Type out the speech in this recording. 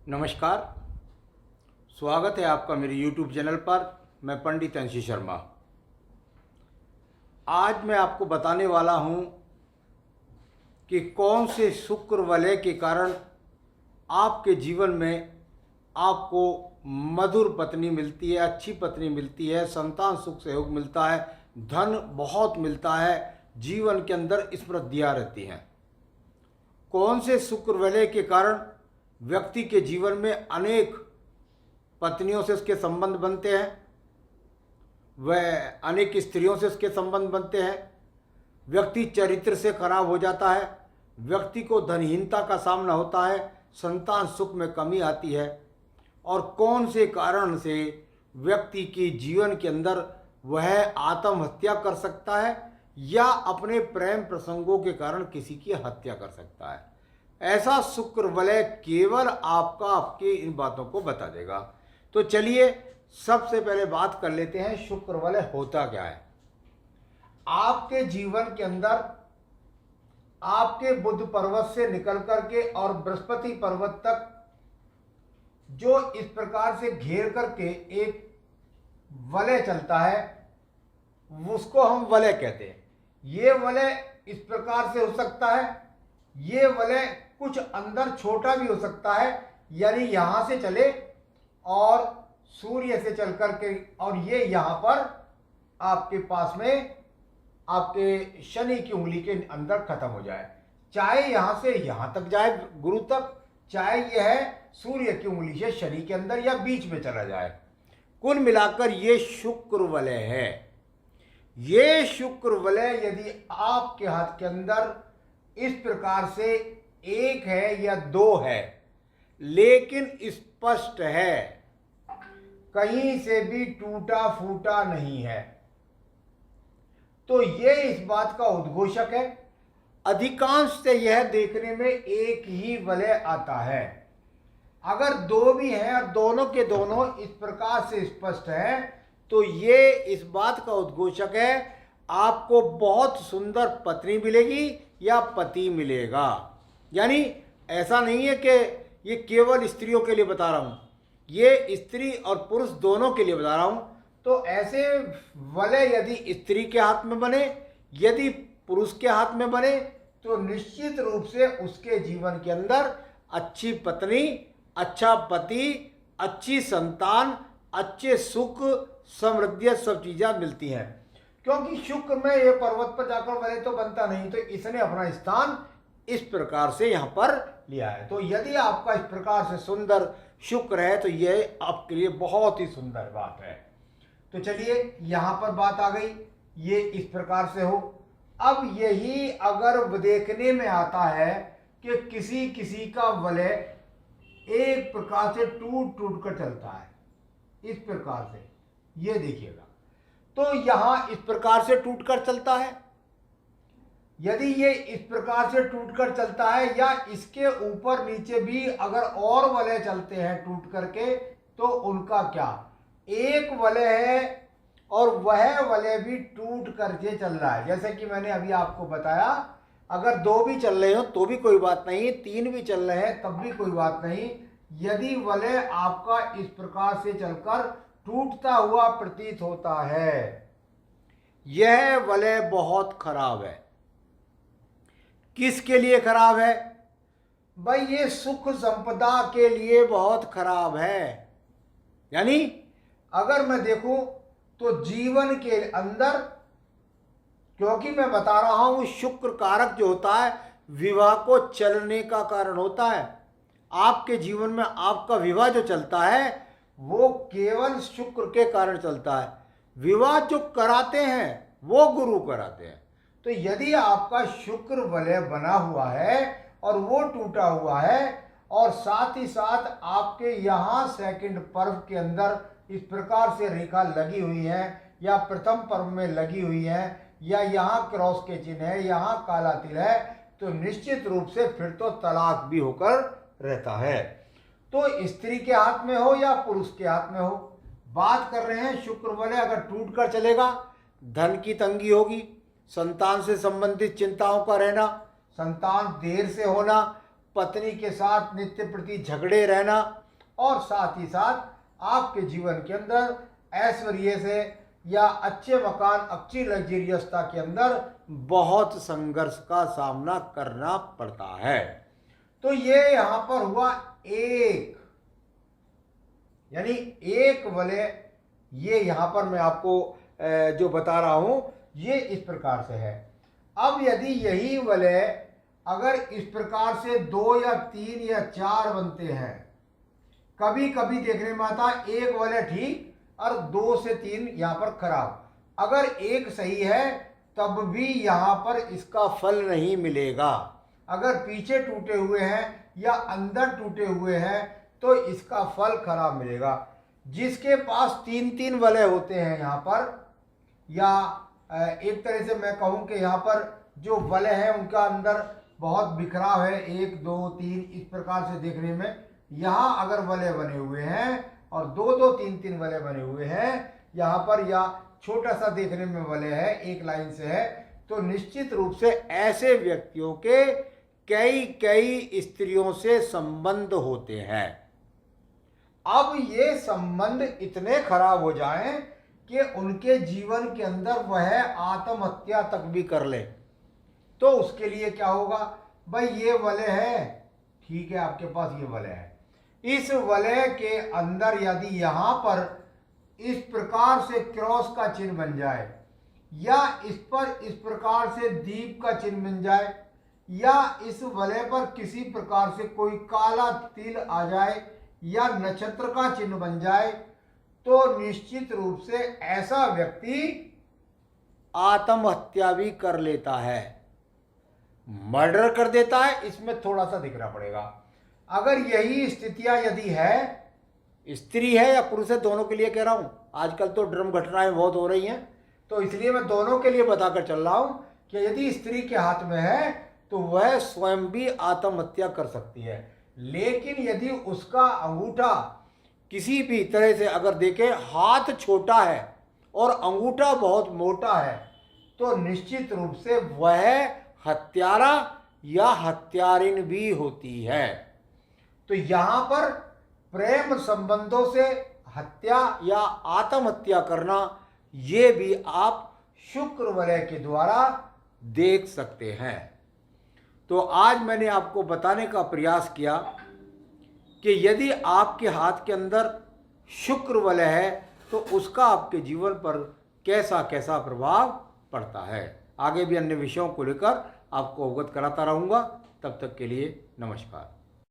नमस्कार। स्वागत है आपका मेरे YouTube चैनल पर। मैं पंडित अंशी शर्मा। आज मैं आपको बताने वाला हूँ कि कौन से शुक्र वलय के कारण आपके जीवन में आपको मधुर पत्नी मिलती है, अच्छी पत्नी मिलती है, संतान सुख सहयोग मिलता है, धन बहुत मिलता है, जीवन के अंदर समृद्धियाँ रहती हैं। कौन से शुक्र वलय के कारण व्यक्ति के जीवन में अनेक पत्नियों से उसके संबंध बनते हैं, वह अनेक स्त्रियों से उसके संबंध बनते हैं, व्यक्ति चरित्र से खराब हो जाता है, व्यक्ति को धनहीनता का सामना होता है, संतान सुख में कमी आती है, और कौन से कारण से व्यक्ति के जीवन के अंदर वह आत्महत्या कर सकता है या अपने प्रेम प्रसंगों के कारण किसी की हत्या कर सकता है। ऐसा शुक्र वलय केवल आपके इन बातों को बता देगा। तो चलिए सबसे पहले बात कर लेते हैं शुक्र वलय होता क्या है। आपके जीवन के अंदर आपके बुध पर्वत से निकल करके और बृहस्पति पर्वत तक जो इस प्रकार से घेर करके एक वलय चलता है उसको हम वलय कहते हैं। ये वलय इस प्रकार से हो सकता है, ये वलय कुछ अंदर छोटा भी हो सकता है, यानी यहां से चले और सूर्य से चल करके और ये यहां पर आपके पास में आपके शनि की उंगली के अंदर खत्म हो जाए, चाहे यहां से यहां तक जाए गुरु तक, चाहे यह सूर्य की उंगली से शनि के अंदर या बीच में चला जाए। कुल मिलाकर ये शुक्र वलय है। ये शुक्र वलय यदि आपके हाथ के अंदर इस प्रकार से एक है या दो है, लेकिन स्पष्ट है, कहीं से भी टूटा फूटा नहीं है, तो ये इस बात का उद्घोषक है। अधिकांश से यह देखने में एक ही वलय आता है। अगर दो भी हैं और दोनों के दोनों इस प्रकार से स्पष्ट है तो ये इस बात का उद्घोषक है आपको बहुत सुंदर पत्नी मिलेगी या पति मिलेगा। यानी ऐसा नहीं है कि ये केवल स्त्रियों के लिए बता रहा हूँ, ये स्त्री और पुरुष दोनों के लिए बता रहा हूँ। तो ऐसे वलय यदि स्त्री के हाथ में बने, यदि पुरुष के हाथ में बने, तो निश्चित रूप से उसके जीवन के अंदर अच्छी पत्नी, अच्छा पति, अच्छी संतान, अच्छे सुख, समृद्धि, सब चीज़ें मिलती हैं। क्योंकि शुक्र में ये पर्वत पर जाकर वलय तो बनता नहीं, तो इसने अपना स्थान इस प्रकार से यहाँ पर लिया है। तो यदि आपका इस प्रकार से सुंदर शुक्र है तो यह आपके लिए बहुत ही सुंदर बात है। तो चलिए यहाँ पर बात आ गई, ये इस प्रकार से हो। अब यही अगर देखने में आता है कि किसी किसी का वलय एक प्रकार से टूट टूट कर चलता है, इस प्रकार से, ये देखिएगा, तो यहां इस प्रकार से टूटकर चलता है। यदि ये इस प्रकार से टूटकर चलता है या इसके ऊपर नीचे भी अगर और वलय चलते हैं टूट करके, तो उनका क्या, एक वलय है और वह वलय भी टूट करके चल रहा है। जैसे कि मैंने अभी आपको बताया, अगर दो भी चल रहे हो तो भी कोई बात नहीं, तीन भी चल रहे हैं तब भी कोई बात नहीं। यदि वलय आपका इस प्रकार से चलकर टूटता हुआ प्रतीत होता है, यह वलय बहुत खराब है। किसके लिए खराब है भाई? ये सुख संपदा के लिए बहुत खराब है। यानी अगर मैं देखूं तो जीवन के अंदर, क्योंकि मैं बता रहा हूं शुक्र कारक जो होता है विवाह को चलने का कारण होता है। आपके जीवन में आपका विवाह जो चलता है वो केवल शुक्र के कारण चलता है। विवाह जो कराते हैं वो गुरु कराते हैं। तो यदि आपका शुक्र वलय बना हुआ है और वो टूटा हुआ है और साथ ही साथ आपके यहाँ सेकंड पर्व के अंदर इस प्रकार से रेखा लगी हुई है या प्रथम पर्व में लगी हुई है या यहाँ क्रॉस के चिन्ह है, यहाँ काला तिल है, तो निश्चित रूप से फिर तो तलाक भी होकर रहता है। तो स्त्री के हाथ में हो या पुरुष के हाथ में हो, बात कर रहे हैं शुक्र वलय अगर टूट कर चलेगा, धन की तंगी होगी, संतान से संबंधित चिंताओं का रहना, संतान देर से होना, पत्नी के साथ नित्य प्रति झगड़े रहना, और साथ ही साथ आपके जीवन के अंदर ऐश्वर्य से या अच्छे मकान, अच्छी लग्जरियसता के अंदर बहुत संघर्ष का सामना करना पड़ता है। तो ये यहाँ पर हुआ एक, यानी एक वलय, ये यहाँ पर मैं आपको जो बता रहा हूं ये इस प्रकार से है। अब यदि यही वलय अगर इस प्रकार से 2 या 3 या 4 बनते हैं, कभी कभी देखने में आता एक वलय ठीक और 2 से 3 यहाँ पर खराब, अगर एक सही है तब भी यहाँ पर इसका फल नहीं मिलेगा। अगर पीछे टूटे हुए हैं या अंदर टूटे हुए हैं तो इसका फल खराब मिलेगा। जिसके पास 3-3 वलय होते हैं यहाँ पर, या एक तरह से मैं कहूँ कि यहाँ पर जो वलय है उनका अंदर बहुत बिखराव है, 1 2 3 इस प्रकार से देखने में, यहाँ अगर वलय बने हुए हैं और 2-2 3-3 वलय बने हुए हैं यहाँ पर, या छोटा सा देखने में वलय है, एक लाइन से है, तो निश्चित रूप से ऐसे व्यक्तियों के कई स्त्रियों से संबंध होते हैं। अब ये संबंध इतने खराब हो जाएं कि उनके जीवन के अंदर वह आत्महत्या तक भी कर ले, तो उसके लिए क्या होगा? भाई ये वलय है, ठीक है, आपके पास ये वलय है, इस वलय के अंदर यदि यहाँ पर इस प्रकार से क्रॉस का चिन्ह बन जाए, या इस पर इस प्रकार से दीप का चिन्ह बन जाए, या इस वलय पर किसी प्रकार से कोई काला तिल आ जाए या नक्षत्र का चिन्ह बन जाए, तो निश्चित रूप से ऐसा व्यक्ति आत्महत्या भी कर लेता है, मर्डर कर देता है। इसमें थोड़ा सा दिखना पड़ेगा। अगर यही स्थितियां यदि है, स्त्री है या पुरुष है, दोनों के लिए कह रहा हूं, आजकल तो ड्रम घटनाएं बहुत हो रही हैं, तो इसलिए मैं दोनों के लिए बताकर चल रहा हूं कि यदि स्त्री के हाथ में है तो वह स्वयं भी आत्महत्या कर सकती है। लेकिन यदि उसका अंगूठा किसी भी तरह से अगर देखें हाथ छोटा है और अंगूठा बहुत मोटा है, तो निश्चित रूप से वह हत्यारा या हत्यारिन भी होती है। तो यहाँ पर प्रेम संबंधों से हत्या या आत्महत्या करना, ये भी आप शुक्र वलय के द्वारा देख सकते हैं। तो आज मैंने आपको बताने का प्रयास किया कि यदि आपके हाथ के अंदर शुक्र वलय है तो उसका आपके जीवन पर कैसा कैसा प्रभाव पड़ता है। आगे भी अन्य विषयों को लेकर आपको अवगत कराता रहूँगा। तब तक के लिए नमस्कार।